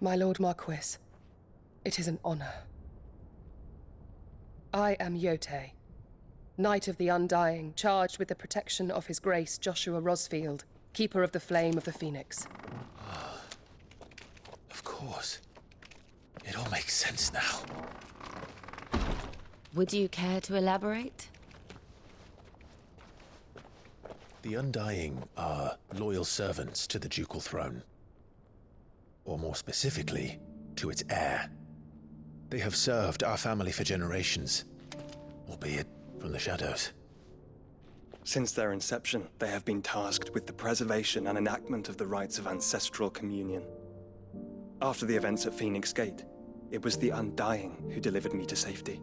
My Lord Marquis, it is an honor. I am Yote, Knight of the Undying, charged with the protection of His Grace Joshua Rosfield, Keeper of the Flame of the Phoenix. Of course. It all makes sense now. Would you care to elaborate? The Undying are loyal servants to the ducal throne. Or more specifically, to its heir. They have served our family for generations, albeit from the shadows. Since their inception, they have been tasked with the preservation and enactment of the rites of ancestral communion. After the events at Phoenix Gate, it was the Undying who delivered me to safety.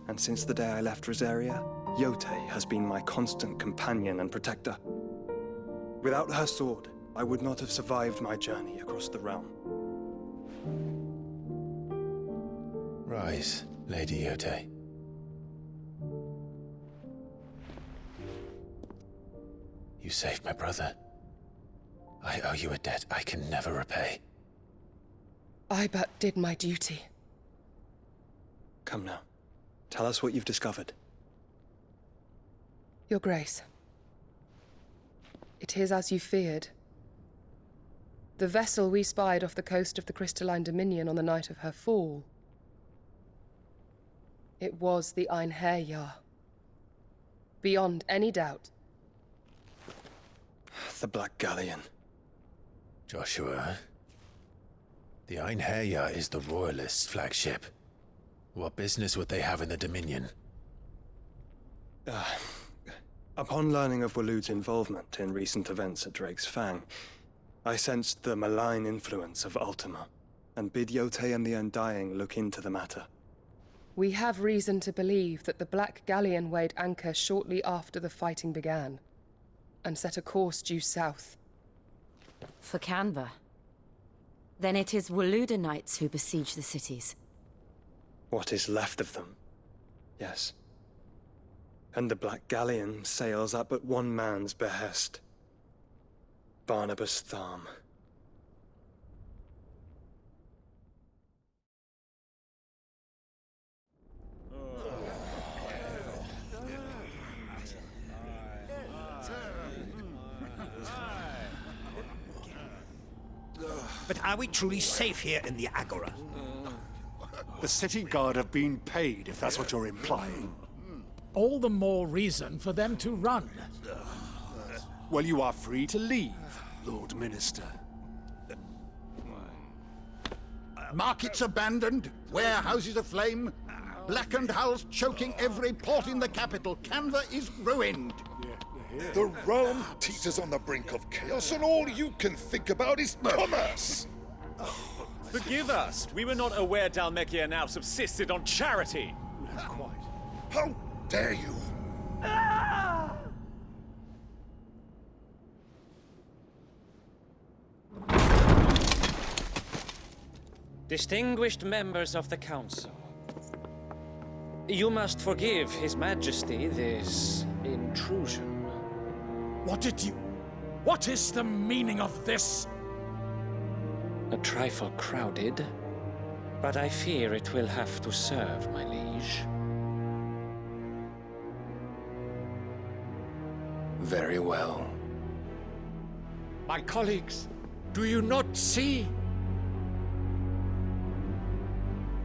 And since the day I left Rosaria, Yote has been my constant companion and protector. Without her sword, I would not have survived my journey across the realm. Rise, Lady Yote. You saved my brother. I owe you a debt I can never repay. I but did my duty. Come now. Tell us what you've discovered. Your Grace. It is as you feared. The vessel we spied off the coast of the Crystalline Dominion on the night of her fall. It was the Einherjar. Beyond any doubt. The Black Galleon. Joshua, the Einherjar is the Royalists' flagship. What business would they have in the Dominion? Upon learning of Waloed's involvement in recent events at Drake's Fang, I sensed the malign influence of Ultima, and bid Yote and the Undying look into the matter. We have reason to believe that the Black Galleon weighed anchor shortly after the fighting began, and set a course due south. For Canva. Then it is Waloed Knights who besiege the cities. What is left of them, yes. And the Black Galleon sails at but one man's behest. Barnabas Tharm. But are we truly safe here in the Agora? The city guard have been paid, if that's what you're implying. All the more reason for them to run. Well, you are free to leave, Lord Minister. Markets abandoned, warehouses aflame, blackened hulls choking every port in the capital. Canva is ruined. The realm teeters on the brink of chaos, and all you can think about is commerce! Forgive us. We were not aware Dhalmekia now subsisted on charity. Quite. How dare you! Distinguished members of the Council, you must forgive His Majesty this intrusion. What is the meaning of this? A trifle crowded, but I fear it will have to serve, my liege. Very well. My colleagues, do you not see?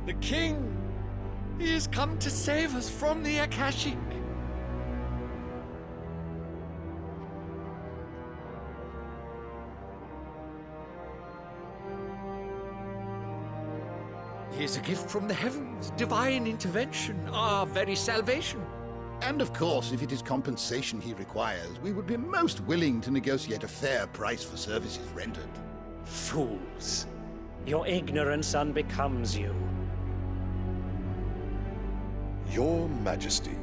The king! He has come to save us from the Akashic! is a gift from the heavens, divine intervention, our very salvation. And of course, if it is compensation he requires, we would be most willing to negotiate a fair price for services rendered. Fools. Your ignorance unbecomes you. Your Majesty,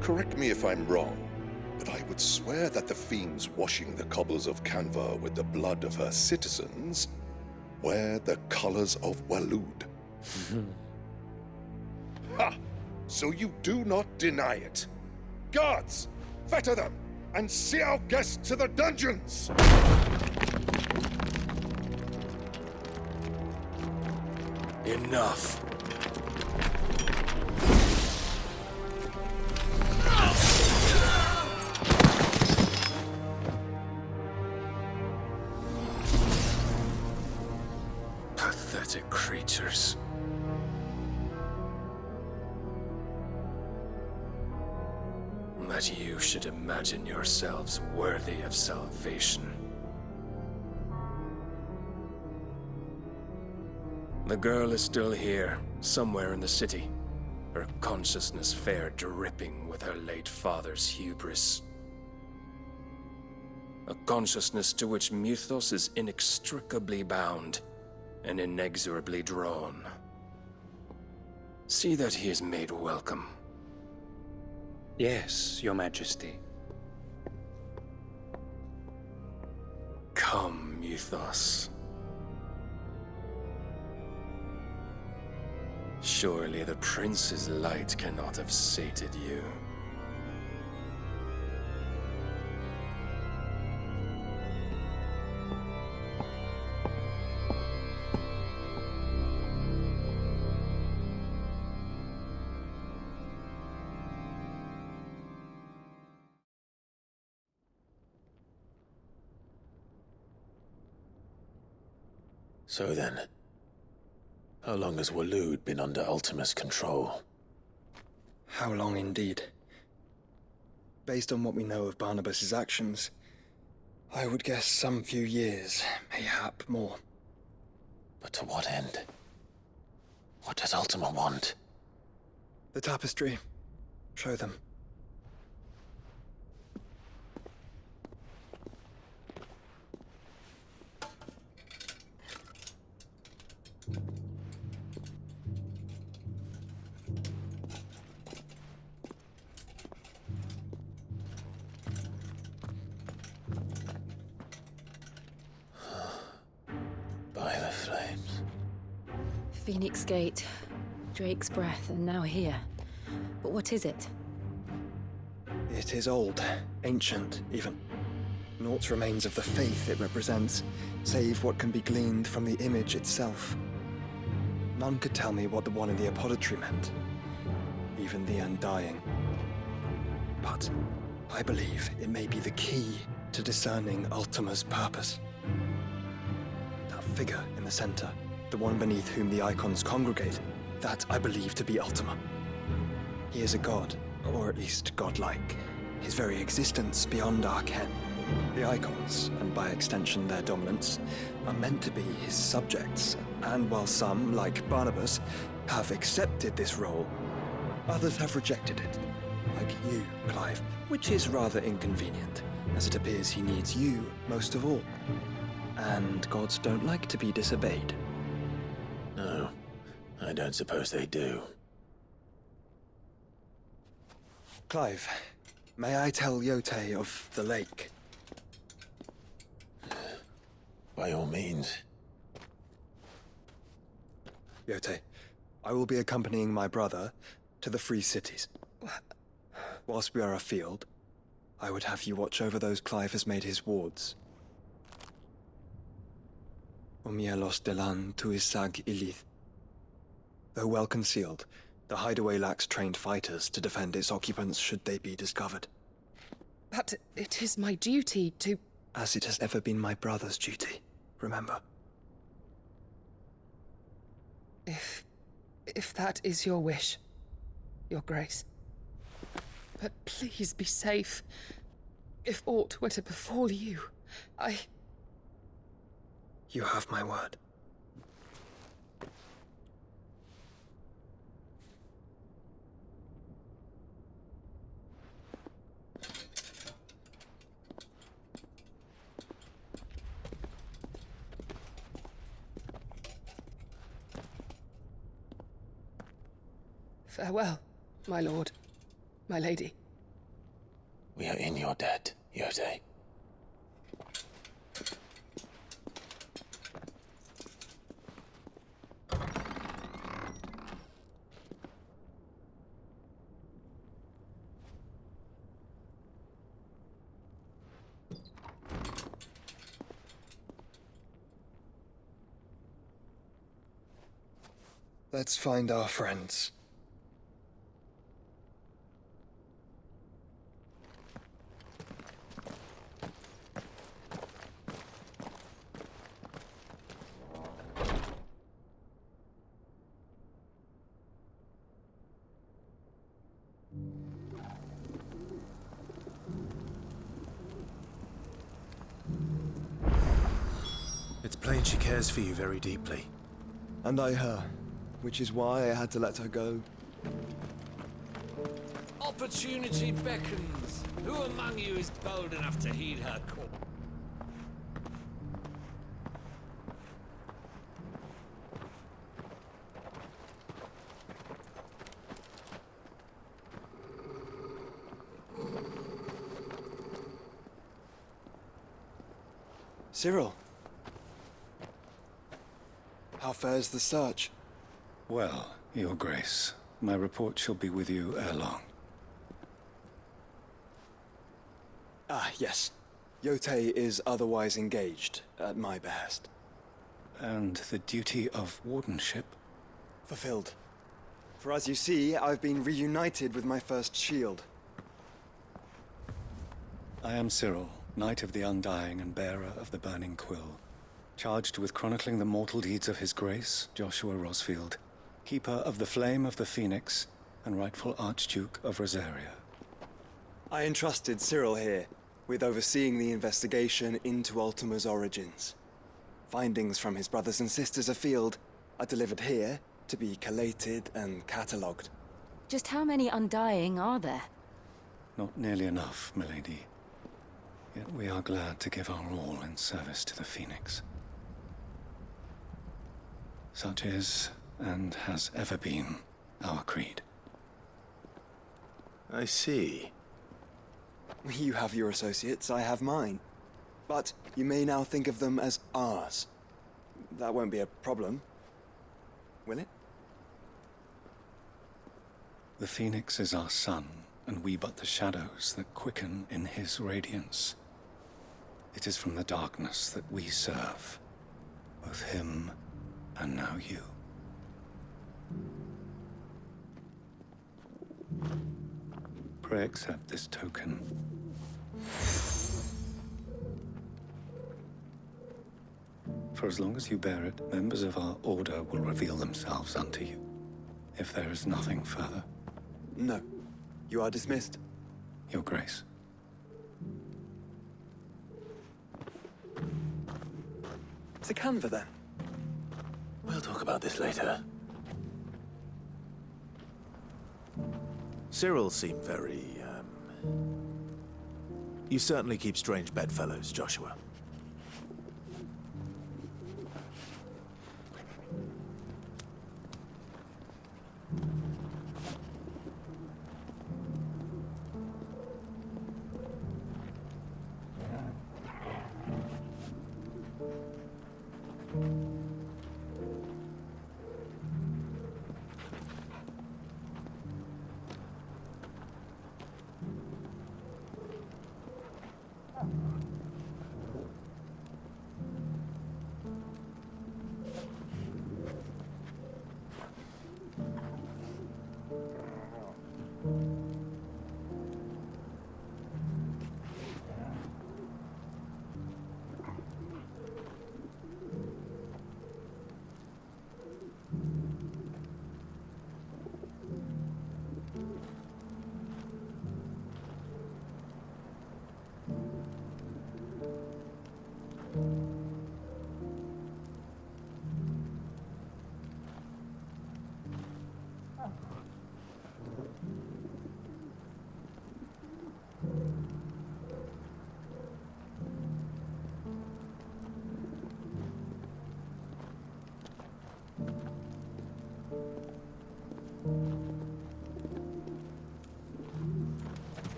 correct me if I'm wrong, but I would swear that the fiends washing the cobbles of Canva with the blood of her citizens wear the colors of Waloed. Ha! So you do not deny it. Guards, fetter them, and see our guests to the dungeons! Enough. Pathetic creatures. That you should imagine yourselves worthy of salvation. The girl is still here, somewhere in the city. Her consciousness fair dripping with her late father's hubris. A consciousness to which Mythos is inextricably bound and inexorably drawn. See that he is made welcome. Yes, Your Majesty. Come, Mythos. Surely the prince's light cannot have sated you. So then, how long has Waloed been under Ultima's control? How long indeed? Based on what we know of Barnabas's actions, I would guess some few years, mayhap more. But to what end? What does Ultima want? The tapestry. Show them. By the flames. Phoenix Gate, Drake's Breath, and now here. But what is it? It is old, ancient, even. Naught remains of the faith it represents, save what can be gleaned from the image itself. None could tell me what the one in the apothecary meant, even the Undying. But I believe it may be the key to discerning Ultima's purpose. That figure in the center, the one beneath whom the icons congregate, that I believe to be Ultima. He is a god, or at least godlike, his very existence beyond our ken. The icons, and by extension their dominants, are meant to be his subjects, and while some, like Barnabas, have accepted this role, others have rejected it. Like you, Clive, which is rather inconvenient, as it appears he needs you most of all. And gods don't like to be disobeyed. No, I don't suppose they do. Clive, may I tell Yote of the lake? By all means. Yote, I will be accompanying my brother to the Free Cities. Whilst we are afield, I would have you watch over those Clive has made his wards. Omielos delan tuisag ilith. Though well concealed, the hideaway lacks trained fighters to defend its occupants should they be discovered. But it is my duty to... As it has ever been my brother's duty, remember. If that is your wish, Your Grace. But please be safe. If aught were to befall you, You have my word. Farewell, my lord, my lady. We are in your debt, Yotei. Let's find our friends. It's plain she cares for you very deeply. And I her, which is why I had to let her go. Opportunity beckons. Who among you is bold enough to heed her call? Cyril. How fares the search? Well, Your Grace, my report shall be with you ere long. Ah, yes. Yotei is otherwise engaged, at my behest. And the duty of wardenship? Fulfilled. For as you see, I've been reunited with my first shield. I am Cyril, Knight of the Undying and bearer of the Burning Quill, charged with chronicling the mortal deeds of His Grace, Joshua Rosfield, Keeper of the Flame of the Phoenix, and rightful Archduke of Rosaria. I entrusted Cyril here with overseeing the investigation into Ultima's origins. Findings from his brothers and sisters afield are delivered here to be collated and catalogued. Just how many Undying are there? Not nearly enough, milady. Yet we are glad to give our all in service to the Phoenix. Such is, and has ever been, our creed. I see. You have your associates, I have mine. But you may now think of them as ours. That won't be a problem, will it? The Phoenix is our sun, and we but the shadows that quicken in his radiance. It is from the darkness that we serve, both him and now you. Pray accept this token. For as long as you bear it, members of our order will reveal themselves unto you, if there is nothing further. No. You are dismissed. Your Grace. To Canva, then. We'll talk about this later. Cyril seemed very, You certainly keep strange bedfellows, Joshua.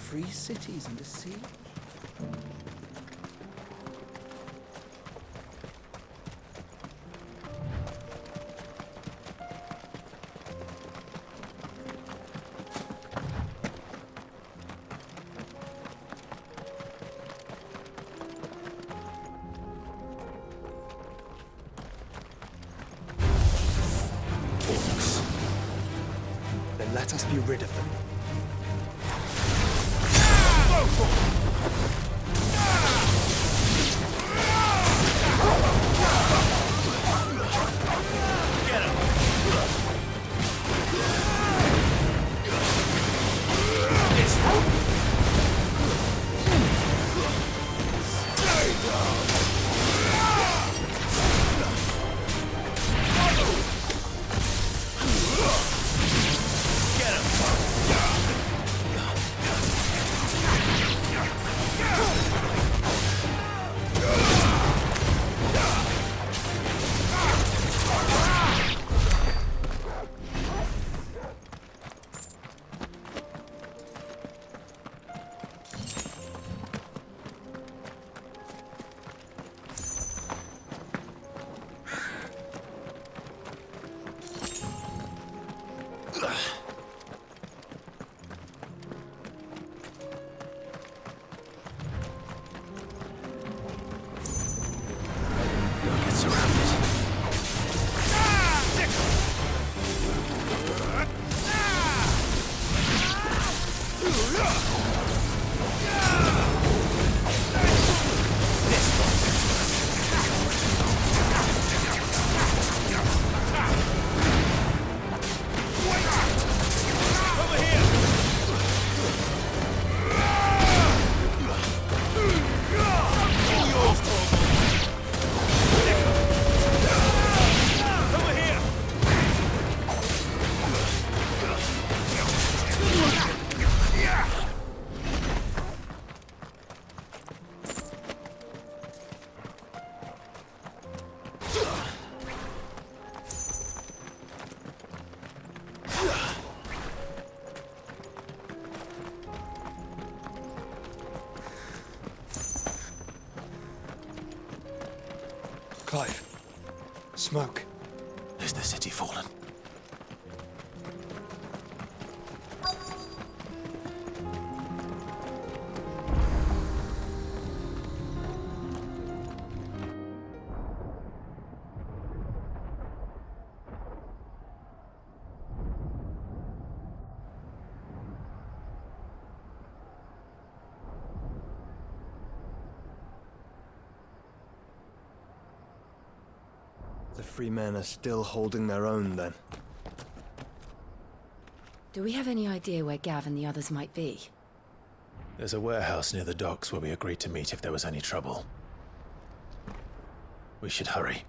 free cities under siege. Then let us be rid of them. Clive. Smoke. Is the city fallen? The free men are still holding their own, then. Do we have any idea where Gav and the others might be? There's a warehouse near the docks where we agreed to meet if there was any trouble. We should hurry.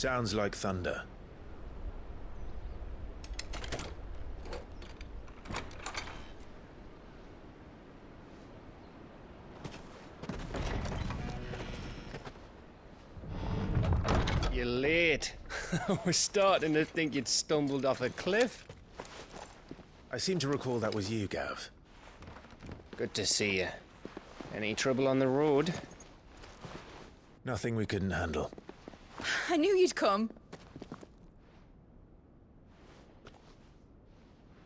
Sounds like thunder. You're late. I was starting to think you'd stumbled off a cliff. I seem to recall that was you, Gav. Good to see you. Any trouble on the road? Nothing we couldn't handle. I knew you'd come.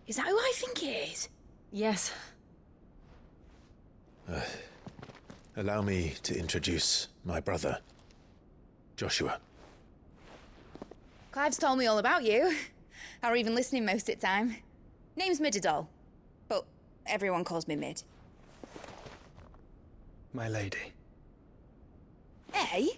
Is that who I think it is? Yes. Allow me to introduce my brother, Joshua. Clive's told me all about you. Or even listening most of the time. Name's Midadol, but everyone calls me Mid. My lady. Hey?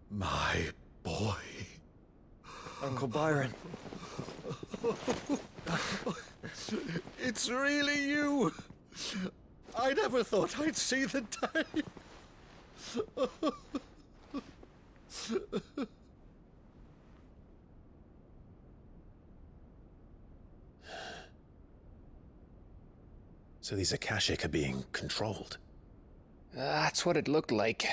My boy. Uncle Byron. It's really you. I never thought I'd see the day. So these Akashic are being controlled? That's what it looked like.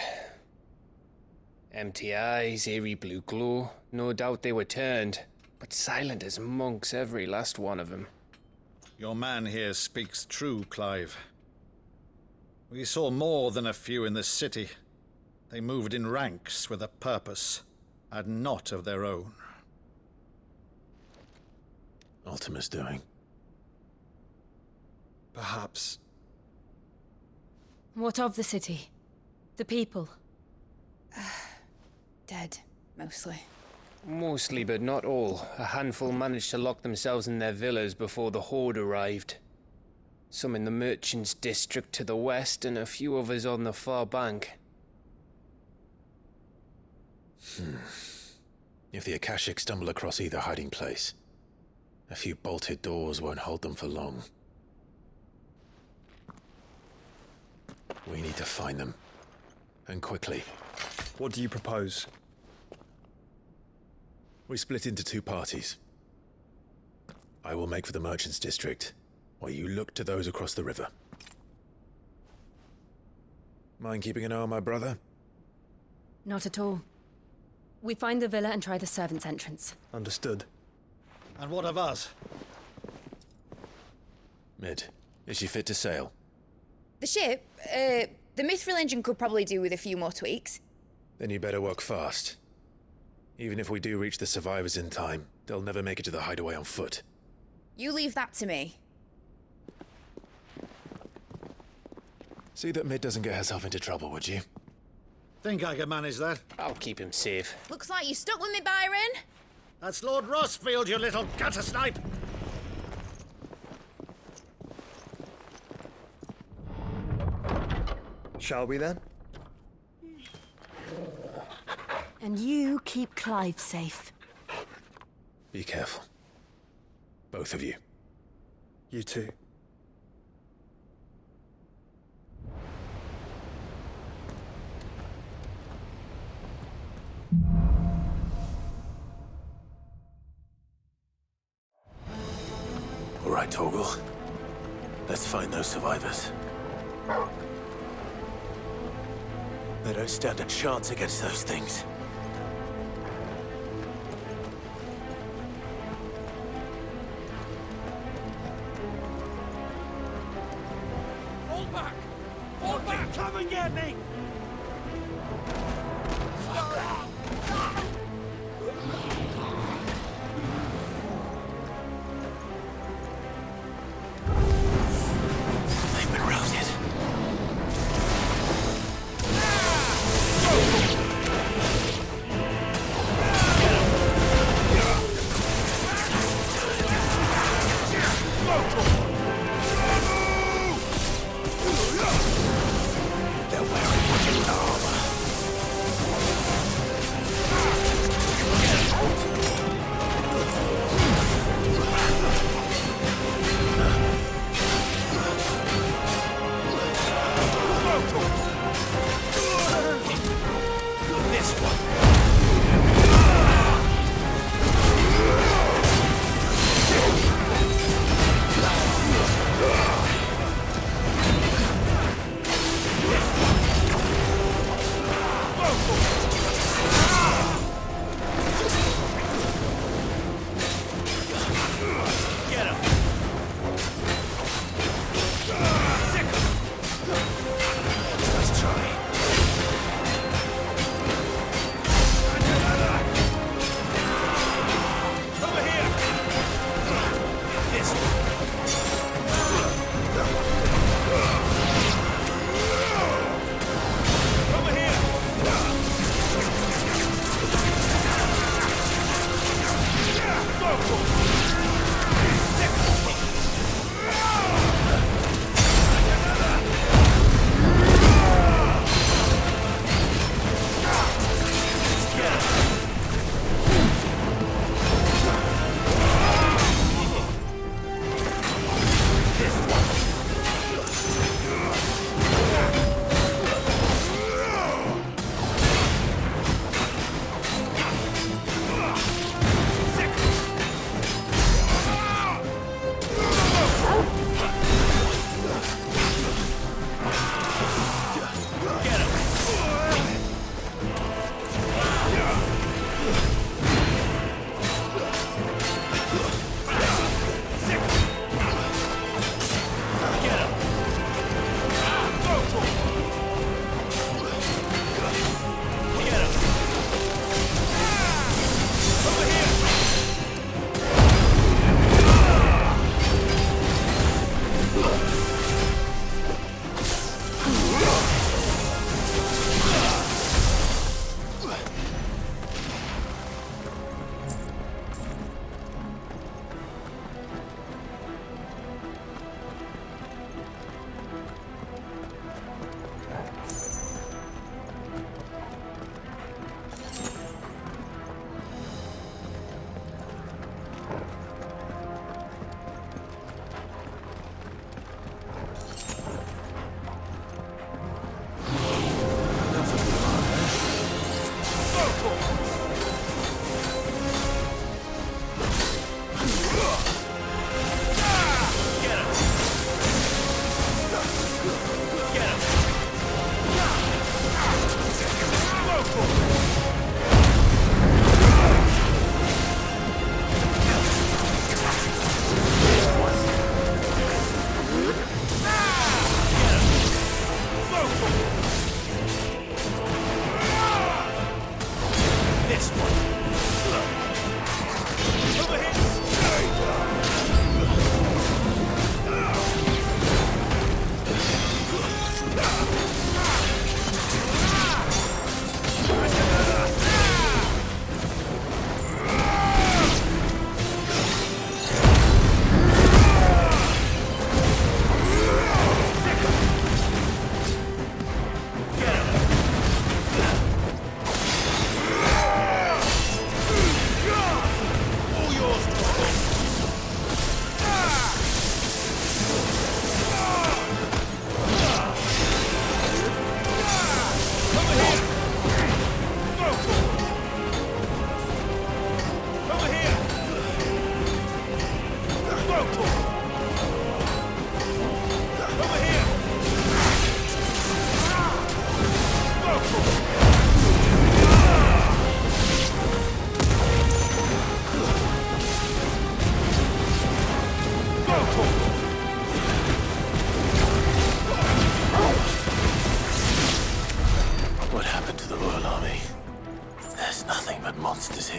Empty eyes, eerie blue glow. No doubt they were turned, but silent as monks, every last one of them. Your man here speaks true, Clive. We saw more than a few in the city. They moved in ranks with a purpose, and not of their own. Ultima's doing. Perhaps. What of the city? The people? Dead, mostly. Mostly, but not all. A handful managed to lock themselves in their villas before the Horde arrived. Some in the Merchants' District to the west, and a few others on the far bank. If the Akashic stumble across either hiding place, a few bolted doors won't hold them for long. We need to find them. And quickly. What do you propose? We split into two parties. I will make for the Merchants' District, while you look to those across the river. Mind keeping an eye on my brother? Not at all. We find the villa and try the servants' entrance. Understood. And what of us? Mid, is she fit to sail? The ship, the Mithril engine could probably do with a few more tweaks. Then you better work fast. Even if we do reach the survivors in time, they'll never make it to the hideaway on foot. You leave that to me. See that Mid doesn't get herself into trouble, would you? Think I can manage that? I'll keep him safe. Looks like you stuck with me, Byron. That's Lord Rossfield, you little gutter snipe! Shall we then? And you keep Clive safe. Be careful. Both of you. You too. All right, Torgal. Let's find those survivors. They don't stand a chance against those things. Fall back! Fall back! Come and get me! They've been routed. They're wearing wooden armor.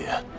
here.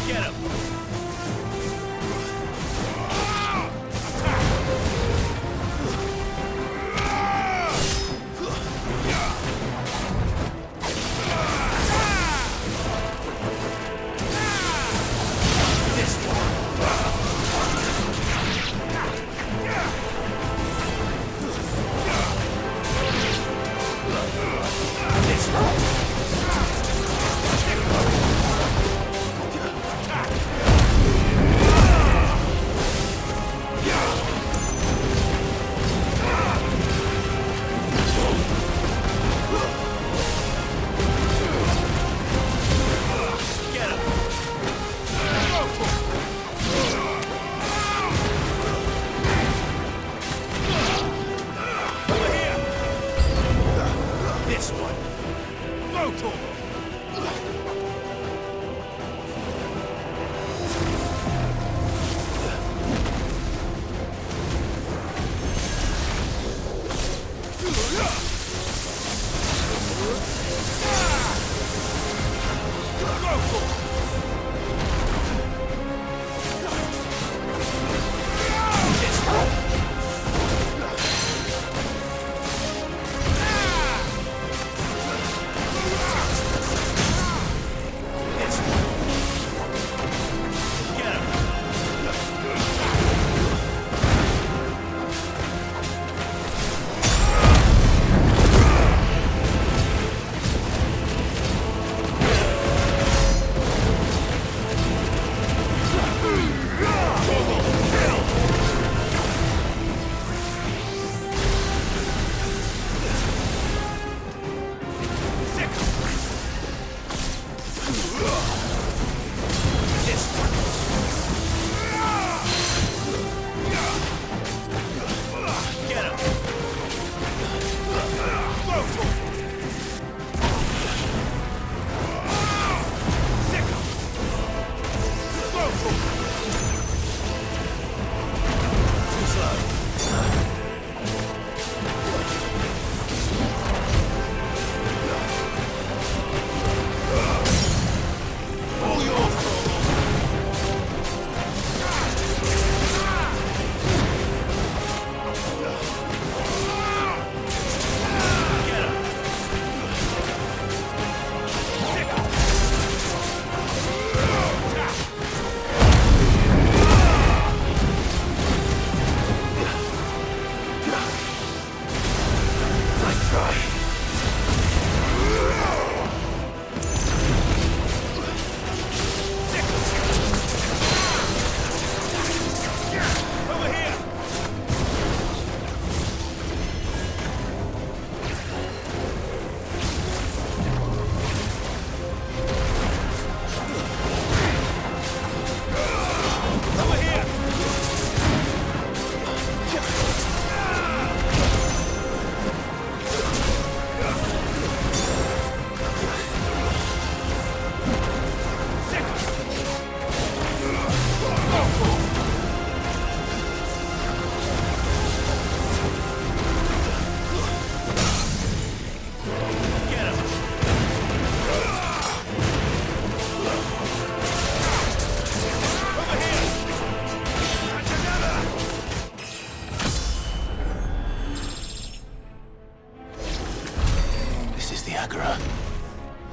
Get him!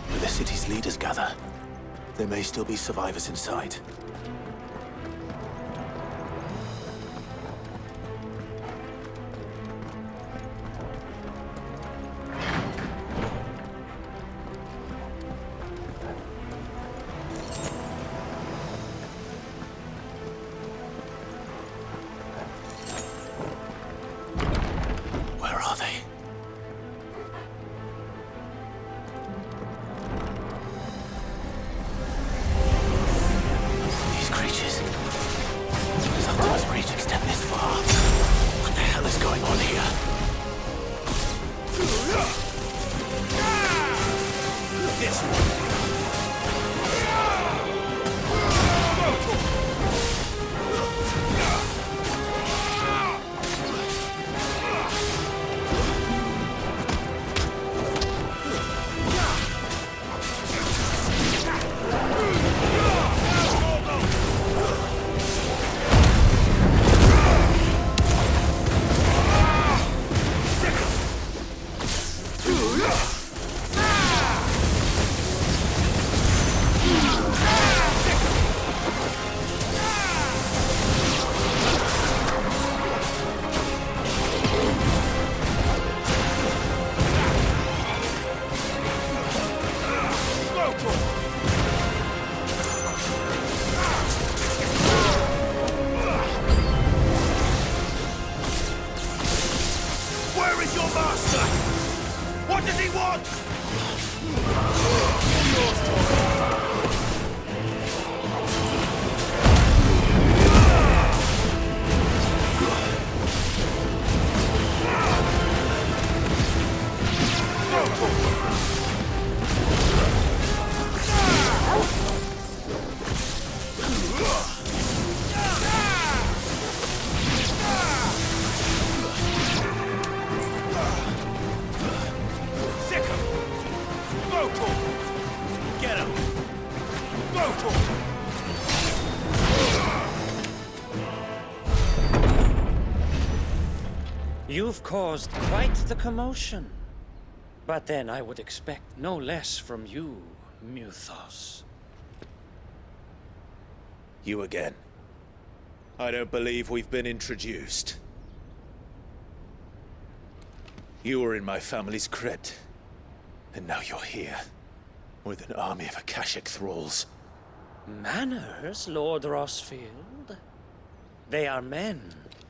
Where the city's leaders gather. There may still be survivors inside. Where are they? These You've caused quite the commotion. But then I would expect no less from you, Mythos. You again. I don't believe we've been introduced. You were in my family's crypt, and now you're here, with an army of Akashic thralls. Manners, Lord Rosfield? They are men,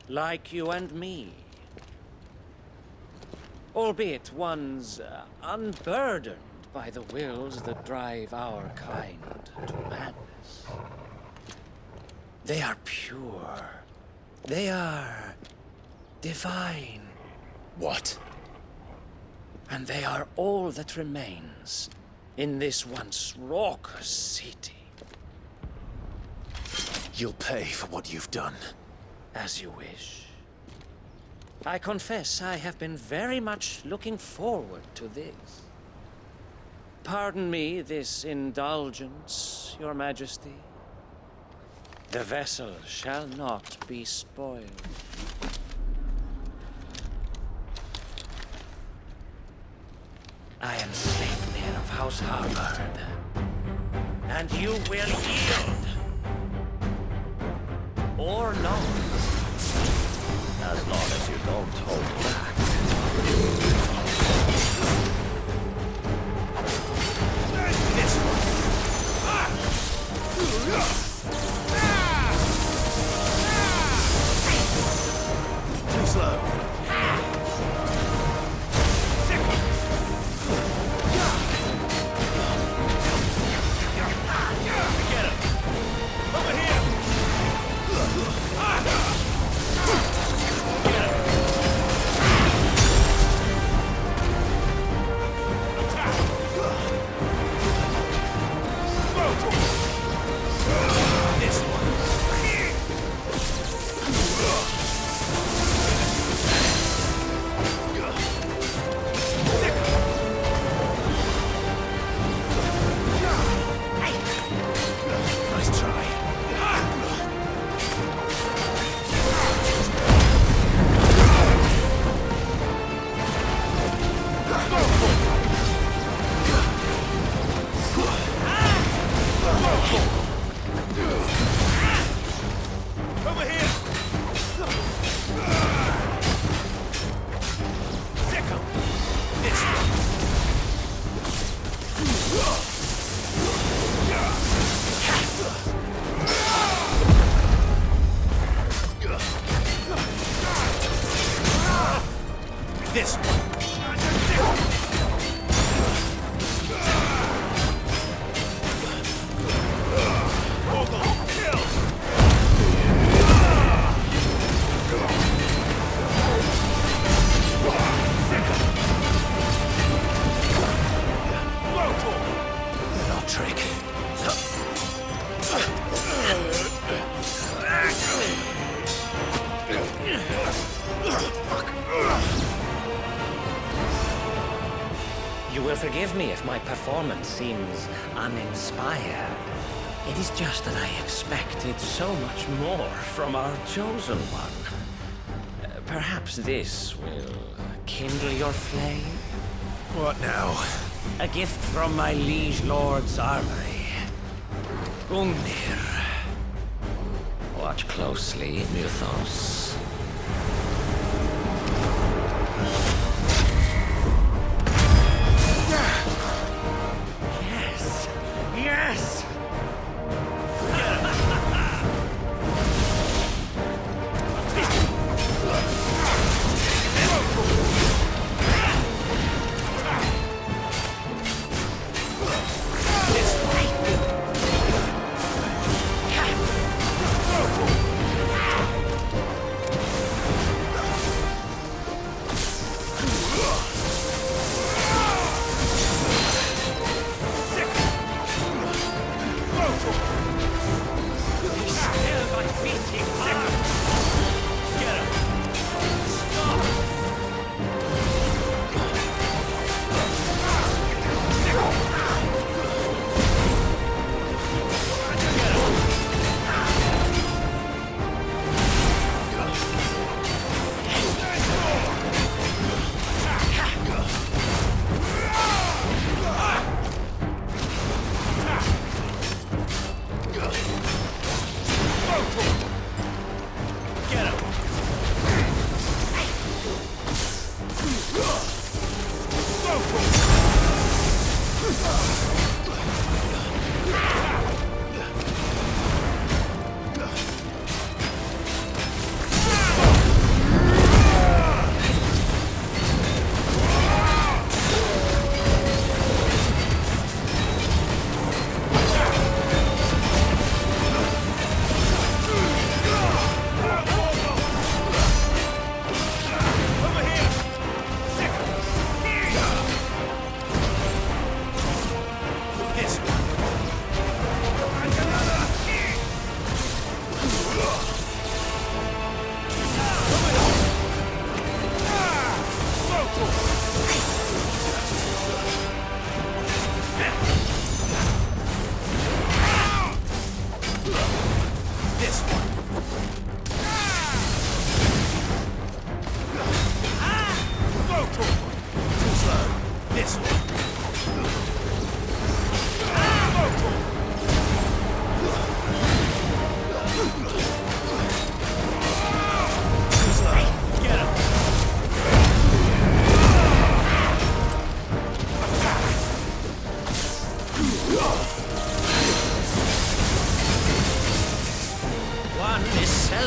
like you and me. Albeit ones unburdened by the wills that drive our kind to madness. They are pure. They are divine. What? And they are all that remains in this once raucous city. You'll pay for what you've done. As you wish. I confess I have been very much looking forward to this. Pardon me this indulgence, Your Majesty. The vessel shall not be spoiled. I am Sleipnir of House Harvard, and you will yield. Or not. As long as you don't hold back. This one. Too slow. Get him! Over here! This one. Little trick. You will forgive me if my performance seems uninspired. It is just that I expected so much more from our chosen one. Perhaps this will kindle your flame? What now? A gift from my liege lord's armory. Ungnir. Watch closely, Mythos. Yes! Yes!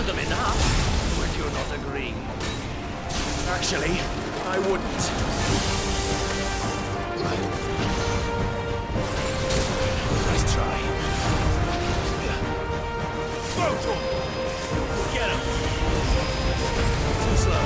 told them enough. Would you not agree? Actually, I wouldn't. Nice try. Get him! Too slow. Get him! Too slow.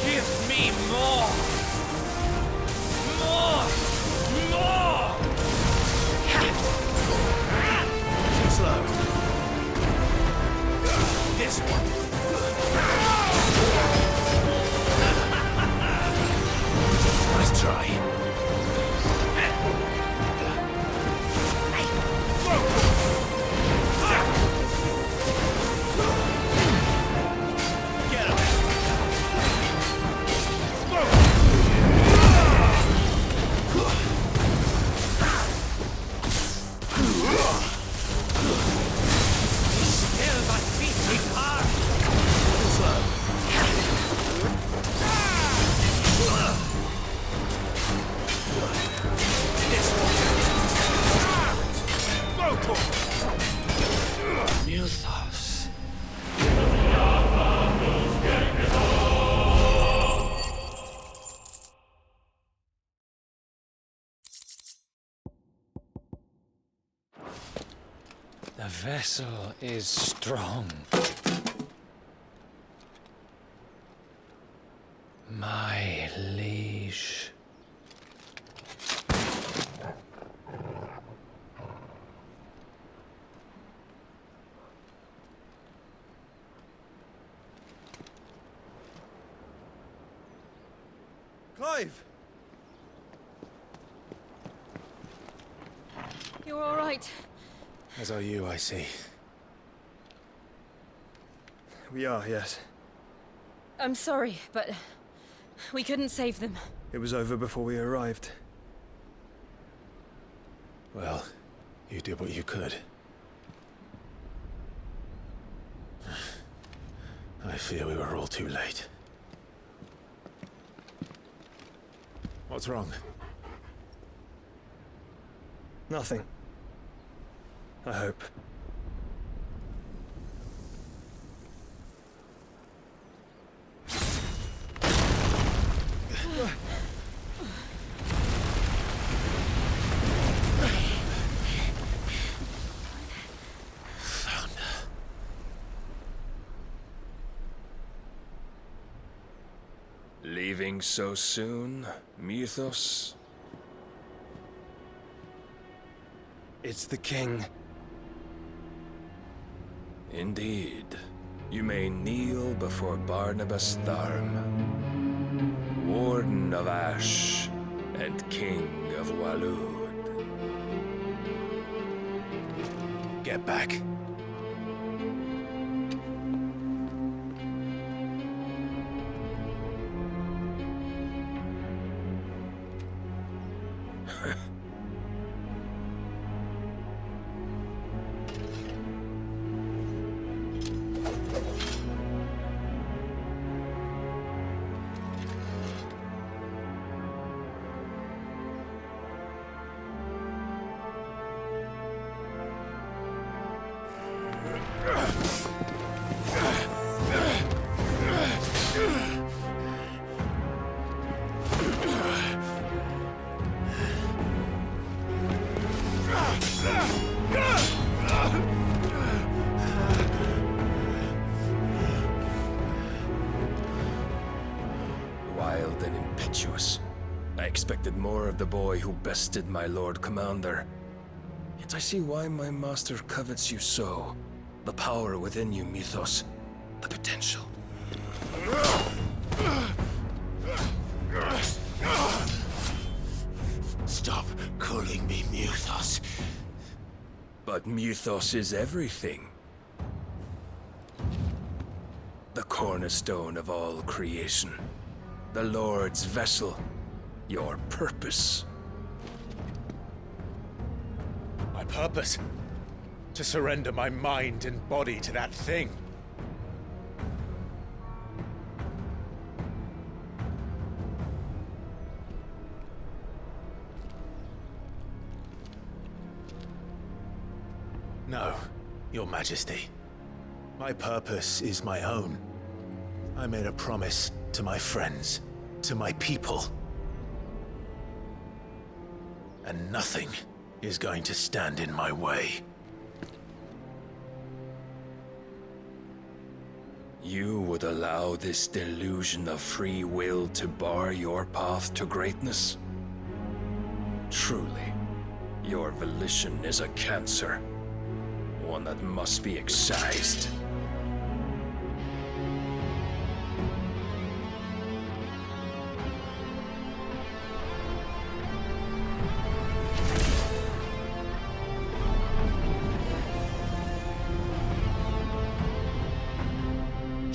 Give me more! More! More! Too slow. This one! Nice try. The vessel is strong. My liege. Clive! You're all right. As are you, I see. We are, yes. I'm sorry, but we couldn't save them. It was over before we arrived. Well, you did what you could. I fear we were all too late. What's wrong? Nothing. I hope. Leaving so soon, Mythos? It's the king. Indeed. You may kneel before Barnabas Tharm, Warden of Ash and King of Waloed. Get back. Wild and impetuous. I expected more of the boy who bested my Lord Commander. Yet I see why my master covets you so. The power within you, Mythos. The potential. Stop calling me Mythos. But Mythos is everything. The cornerstone of all creation. The Lord's vessel. Your purpose. My purpose? To surrender my mind and body to that thing. No, Your Majesty. My purpose is my own. I made a promise to my friends, to my people. And nothing is going to stand in my way. You would allow this delusion of free will to bar your path to greatness? Truly, your volition is a cancer. One that must be excised.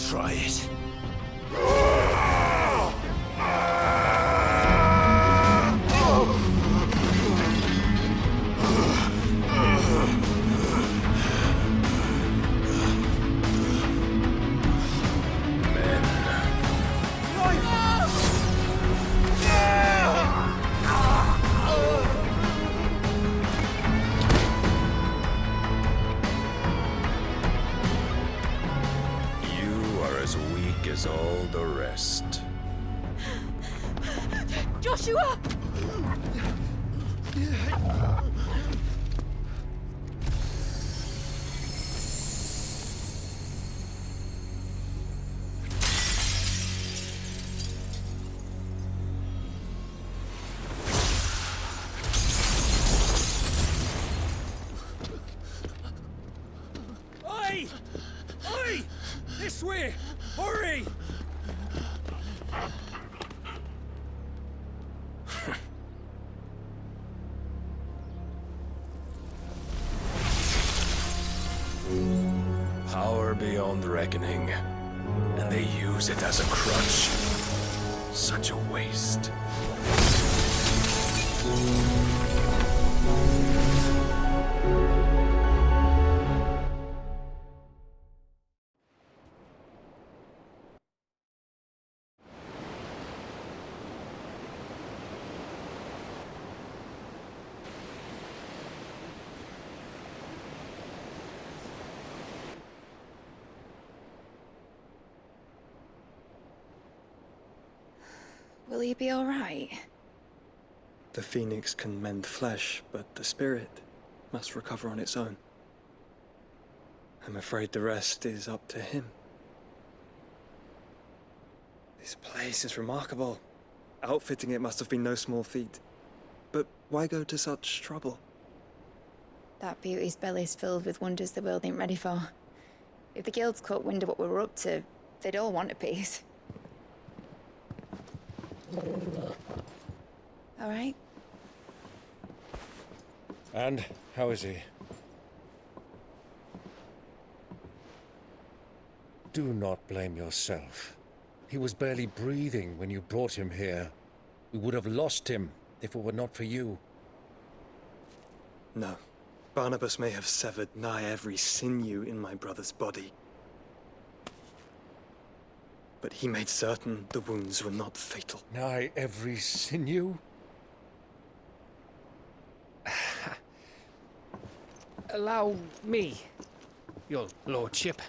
Try it. As all the rest. Joshua! Oi! Oi! This way! Hurry! Power beyond reckoning, and they use it as a crutch. Such a waste. Will he be all right? The phoenix can mend flesh, but the spirit must recover on its own. I'm afraid the rest is up to him. This This place is remarkable. Outfitting it must have been no small feat. But why go to such trouble? That beauty's belly's filled with wonders the world ain't ready for. If the guilds caught wind of what we were up to, they'd all want a piece. All right? And how is he? Do not blame yourself. He was barely breathing when you brought him here. We would have lost him if it were not for you. No. Barnabas may have severed nigh every sinew in my brother's body. But he made certain the wounds were not fatal. Nigh every sinew? Allow me, your lordship.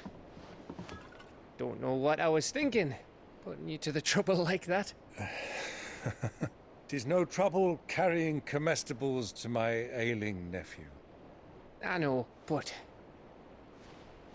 Don't know what I was thinking, putting you to the trouble like that. 'Tis no trouble carrying comestibles to my ailing nephew. I know, but